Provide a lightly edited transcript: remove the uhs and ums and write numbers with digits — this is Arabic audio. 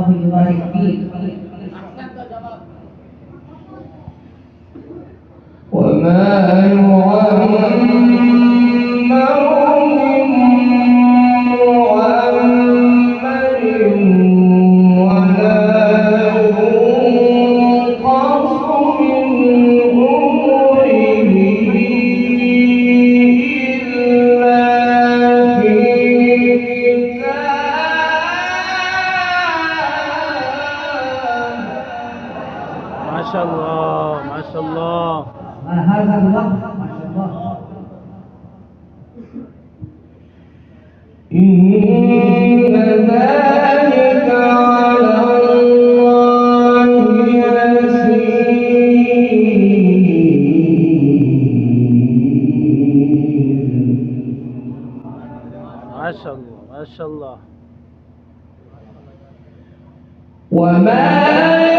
الله يبارك فيك. وما يعمر من معمر ولا ينقص من عمره إلا في كتاب. ما شاء الله ما شاء الله. ما هذا الوقت ما شاء الله. إن ذلك على الله يسير. ما شاء الله ما شاء الله. وما